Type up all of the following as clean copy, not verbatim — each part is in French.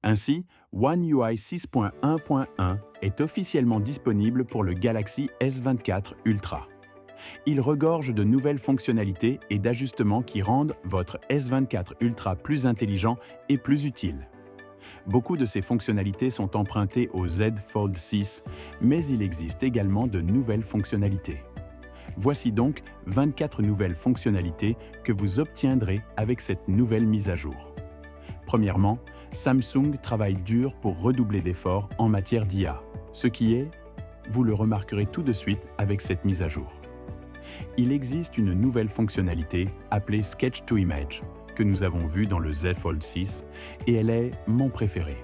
Ainsi, One UI 6.1.1 est officiellement disponible pour le Galaxy S24 Ultra. Il regorge de nouvelles fonctionnalités et d'ajustements qui rendent votre S24 Ultra plus intelligent et plus utile. Beaucoup de ces fonctionnalités sont empruntées au Z Fold 6, mais il existe également de nouvelles fonctionnalités. Voici donc 24 nouvelles fonctionnalités que vous obtiendrez avec cette nouvelle mise à jour. Premièrement, Samsung travaille dur pour redoubler d'efforts en matière d'IA, ce qui est, vous le remarquerez tout de suite avec cette mise à jour. Il existe une nouvelle fonctionnalité appelée Sketch to Image, que nous avons vue dans le Z Fold 6, et elle est mon préféré.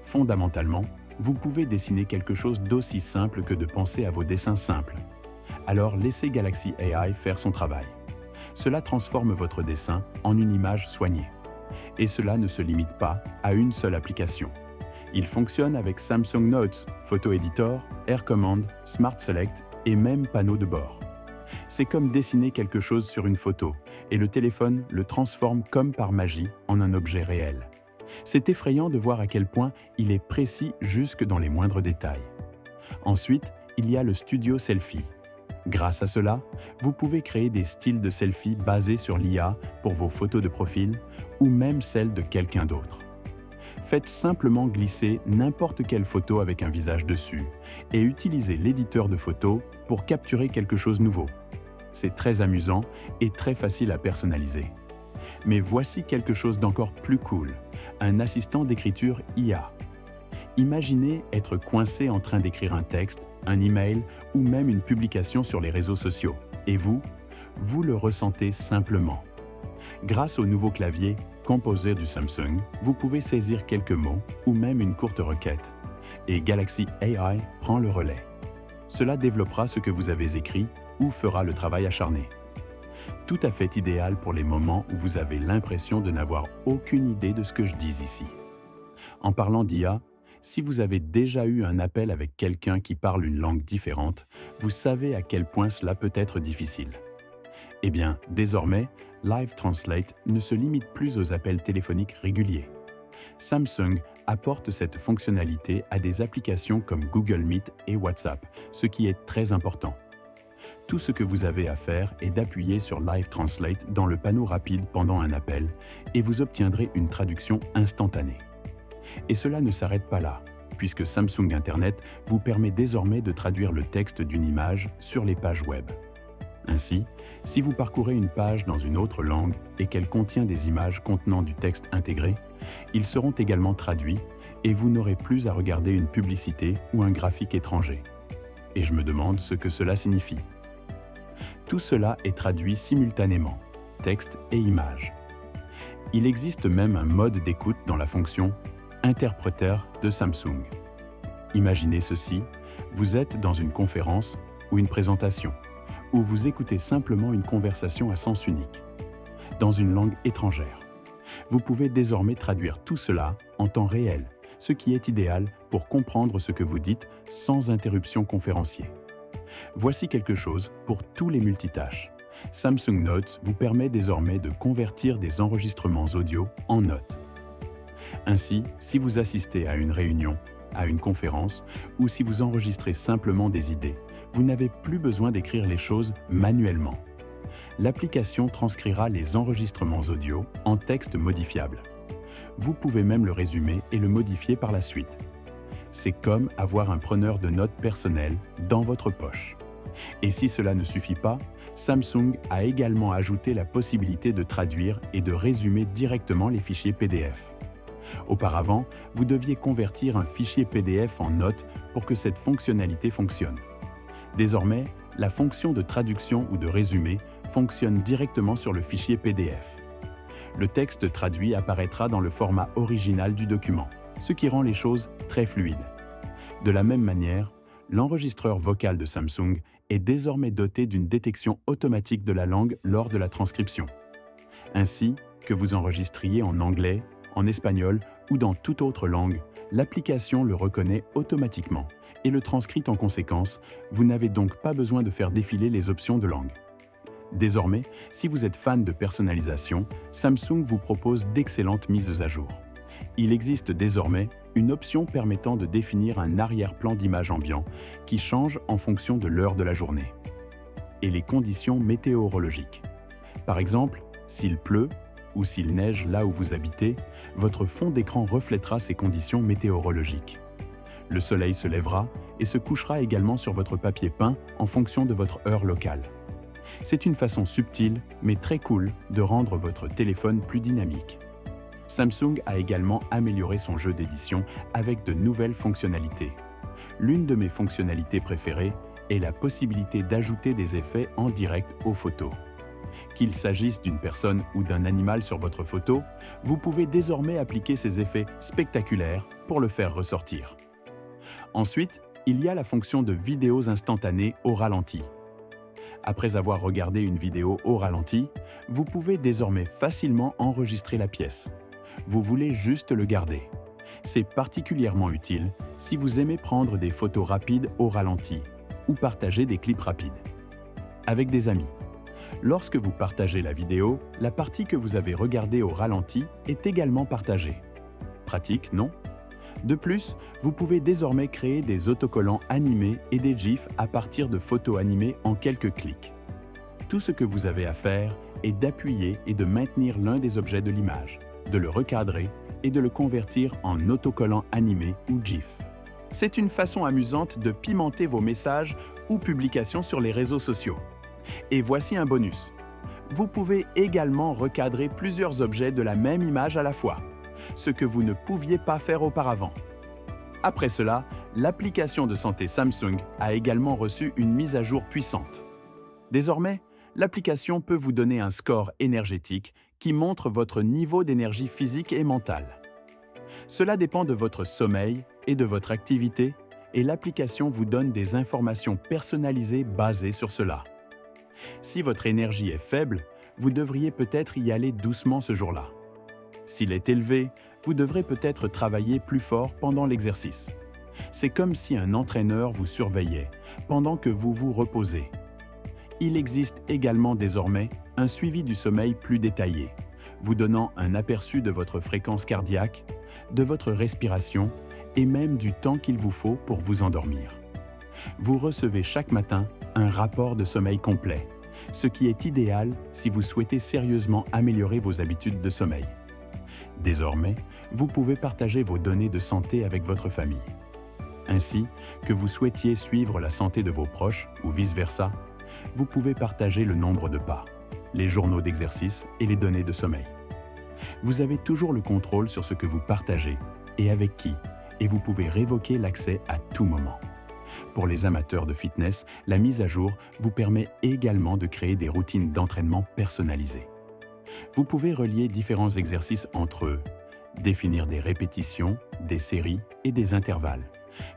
Fondamentalement, vous pouvez dessiner quelque chose d'aussi simple que de penser à vos dessins simples. Alors laissez Galaxy AI faire son travail. Cela transforme votre dessin en une image soignée. Et cela ne se limite pas à une seule application. Il fonctionne avec Samsung Notes, Photo Editor, Air Command, Smart Select et même panneau de bord. C'est comme dessiner quelque chose sur une photo, et le téléphone le transforme comme par magie en un objet réel. C'est effrayant de voir à quel point il est précis jusque dans les moindres détails. Ensuite, il y a le Studio Selfie. Grâce à cela, vous pouvez créer des styles de selfie basés sur l'IA pour vos photos de profil ou même celles de quelqu'un d'autre. Faites simplement glisser n'importe quelle photo avec un visage dessus et utilisez l'éditeur de photos pour capturer quelque chose de nouveau. C'est très amusant et très facile à personnaliser. Mais voici quelque chose d'encore plus cool, un assistant d'écriture IA. Imaginez être coincé en train d'écrire un texte, un email ou même une publication sur les réseaux sociaux. Et vous le ressentez simplement. Grâce au nouveau clavier Composer du Samsung, vous pouvez saisir quelques mots ou même une courte requête. Et Galaxy AI prend le relais. Cela développera ce que vous avez écrit ou fera le travail acharné. Tout à fait idéal pour les moments où vous avez l'impression de n'avoir aucune idée de ce que je dis ici. En parlant d'IA, si vous avez déjà eu un appel avec quelqu'un qui parle une langue différente, vous savez à quel point cela peut être difficile. Eh bien, désormais, Live Translate ne se limite plus aux appels téléphoniques réguliers. Samsung apporte cette fonctionnalité à des applications comme Google Meet et WhatsApp, ce qui est très important. Tout ce que vous avez à faire est d'appuyer sur Live Translate dans le panneau rapide pendant un appel et vous obtiendrez une traduction instantanée. Et cela ne s'arrête pas là, puisque Samsung Internet vous permet désormais de traduire le texte d'une image sur les pages web. Ainsi, si vous parcourez une page dans une autre langue et qu'elle contient des images contenant du texte intégré, ils seront également traduits et vous n'aurez plus à regarder une publicité ou un graphique étranger. Et je me demande ce que cela signifie. Tout cela est traduit simultanément, texte et images. Il existe même un mode d'écoute dans la fonction Interpréteur de Samsung. Imaginez ceci, vous êtes dans une conférence ou une présentation, où vous écoutez simplement une conversation à sens unique, dans une langue étrangère. Vous pouvez désormais traduire tout cela en temps réel, ce qui est idéal pour comprendre ce que vous dites sans interruption conférencier. Voici quelque chose pour tous les multitâches. Samsung Notes vous permet désormais de convertir des enregistrements audio en notes. Ainsi, si vous assistez à une réunion, à une conférence ou si vous enregistrez simplement des idées, vous n'avez plus besoin d'écrire les choses manuellement. L'application transcrira les enregistrements audio en texte modifiable. Vous pouvez même le résumer et le modifier par la suite. C'est comme avoir un preneur de notes personnel dans votre poche. Et si cela ne suffit pas, Samsung a également ajouté la possibilité de traduire et de résumer directement les fichiers PDF. Auparavant, vous deviez convertir un fichier PDF en notes pour que cette fonctionnalité fonctionne. Désormais, la fonction de traduction ou de résumé fonctionne directement sur le fichier PDF. Le texte traduit apparaîtra dans le format original du document, ce qui rend les choses très fluides. De la même manière, l'enregistreur vocal de Samsung est désormais doté d'une détection automatique de la langue lors de la transcription. Ainsi, que vous enregistriez en anglais, en espagnol ou dans toute autre langue, l'application le reconnaît automatiquement et le transcrit en conséquence. Vous n'avez donc pas besoin de faire défiler les options de langue. Désormais, si vous êtes fan de personnalisation, Samsung vous propose d'excellentes mises à jour. Il existe désormais une option permettant de définir un arrière-plan d'image ambiant qui change en fonction de l'heure de la journée et les conditions météorologiques. Par exemple, s'il pleut ou s'il neige là où vous habitez, votre fond d'écran reflètera ces conditions météorologiques. Le soleil se lèvera et se couchera également sur votre papier peint en fonction de votre heure locale. C'est une façon subtile, mais très cool, de rendre votre téléphone plus dynamique. Samsung a également amélioré son jeu d'édition avec de nouvelles fonctionnalités. L'une de mes fonctionnalités préférées est la possibilité d'ajouter des effets en direct aux photos. Qu'il s'agisse d'une personne ou d'un animal sur votre photo, vous pouvez désormais appliquer ces effets spectaculaires pour le faire ressortir. Ensuite, il y a la fonction de vidéos instantanées au ralenti. Après avoir regardé une vidéo au ralenti, vous pouvez désormais facilement enregistrer la pièce. Vous voulez juste le garder. C'est particulièrement utile si vous aimez prendre des photos rapides au ralenti ou partager des clips rapides. Avec des amis. Lorsque vous partagez la vidéo, la partie que vous avez regardée au ralenti est également partagée. Pratique, non? De plus, vous pouvez désormais créer des autocollants animés et des GIFs à partir de photos animées en quelques clics. Tout ce que vous avez à faire est d'appuyer et de maintenir l'un des objets de l'image, de le recadrer et de le convertir en autocollant animé ou GIF. C'est une façon amusante de pimenter vos messages ou publications sur les réseaux sociaux. Et voici un bonus. Vous pouvez également recadrer plusieurs objets de la même image à la fois, ce que vous ne pouviez pas faire auparavant. Après cela, l'application de santé Samsung a également reçu une mise à jour puissante. Désormais, l'application peut vous donner un score énergétique qui montre votre niveau d'énergie physique et mentale. Cela dépend de votre sommeil et de votre activité, et l'application vous donne des informations personnalisées basées sur cela. Si votre énergie est faible, vous devriez peut-être y aller doucement ce jour-là. S'il est élevé, vous devrez peut-être travailler plus fort pendant l'exercice. C'est comme si un entraîneur vous surveillait pendant que vous vous reposez. Il existe également désormais un suivi du sommeil plus détaillé, vous donnant un aperçu de votre fréquence cardiaque, de votre respiration et même du temps qu'il vous faut pour vous endormir. Vous recevez chaque matin un rapport de sommeil complet, ce qui est idéal si vous souhaitez sérieusement améliorer vos habitudes de sommeil. Désormais, vous pouvez partager vos données de santé avec votre famille. Ainsi que vous souhaitiez suivre la santé de vos proches ou vice-versa, vous pouvez partager le nombre de pas, les journaux d'exercice et les données de sommeil. Vous avez toujours le contrôle sur ce que vous partagez et avec qui, et vous pouvez révoquer l'accès à tout moment. Pour les amateurs de fitness, la mise à jour vous permet également de créer des routines d'entraînement personnalisées. Vous pouvez relier différents exercices entre eux, définir des répétitions, des séries et des intervalles.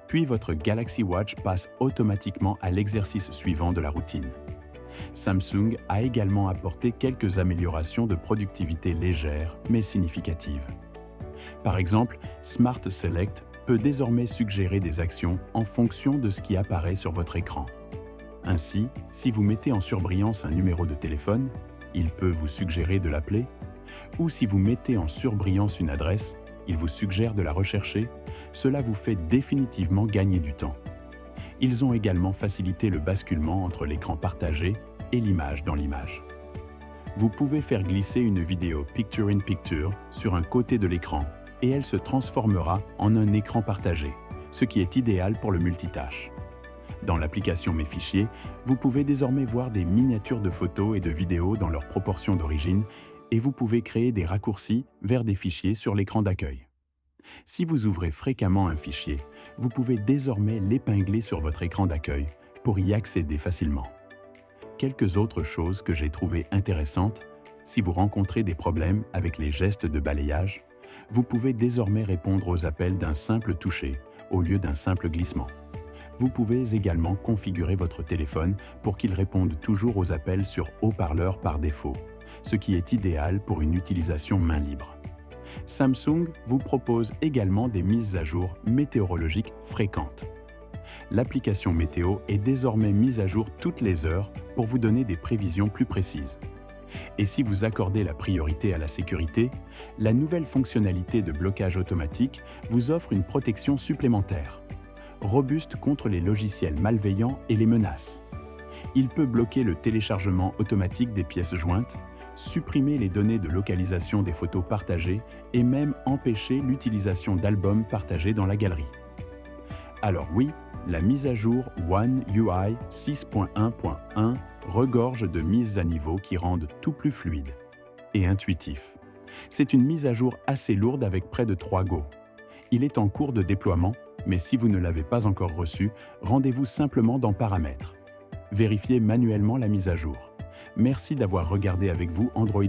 Puis votre Galaxy Watch passe automatiquement à l'exercice suivant de la routine. Samsung a également apporté quelques améliorations de productivité légères mais significatives. Par exemple, Smart Select peut désormais suggérer des actions en fonction de ce qui apparaît sur votre écran. Ainsi, si vous mettez en surbrillance un numéro de téléphone, il peut vous suggérer de l'appeler, ou si vous mettez en surbrillance une adresse, il vous suggère de la rechercher. Cela vous fait définitivement gagner du temps. Ils ont également facilité le basculement entre l'écran partagé et l'image dans l'image. Vous pouvez faire glisser une vidéo Picture-in-Picture sur un côté de l'écran et elle se transformera en un écran partagé, ce qui est idéal pour le multitâche. Dans l'application Mes fichiers, vous pouvez désormais voir des miniatures de photos et de vidéos dans leur proportion d'origine et vous pouvez créer des raccourcis vers des fichiers sur l'écran d'accueil. Si vous ouvrez fréquemment un fichier, vous pouvez désormais l'épingler sur votre écran d'accueil pour y accéder facilement. Quelques autres choses que j'ai trouvées intéressantes, si vous rencontrez des problèmes avec les gestes de balayage, vous pouvez désormais répondre aux appels d'un simple toucher au lieu d'un simple glissement. Vous pouvez également configurer votre téléphone pour qu'il réponde toujours aux appels sur haut-parleur par défaut, ce qui est idéal pour une utilisation main libre. Samsung vous propose également des mises à jour météorologiques fréquentes. L'application météo est désormais mise à jour toutes les heures pour vous donner des prévisions plus précises. Et si vous accordez la priorité à la sécurité, la nouvelle fonctionnalité de blocage automatique vous offre une protection supplémentaire, robuste contre les logiciels malveillants et les menaces. Il peut bloquer le téléchargement automatique des pièces jointes, supprimer les données de localisation des photos partagées et même empêcher l'utilisation d'albums partagés dans la galerie. Alors oui, la mise à jour One UI 6.1.1 regorge de mises à niveau qui rendent tout plus fluide et intuitif. C'est une mise à jour assez lourde avec près de 3 Go. Il est en cours de déploiement, mais si vous ne l'avez pas encore reçu, rendez-vous simplement dans Paramètres. Vérifiez manuellement la mise à jour. Merci d'avoir regardé avec vous Android+.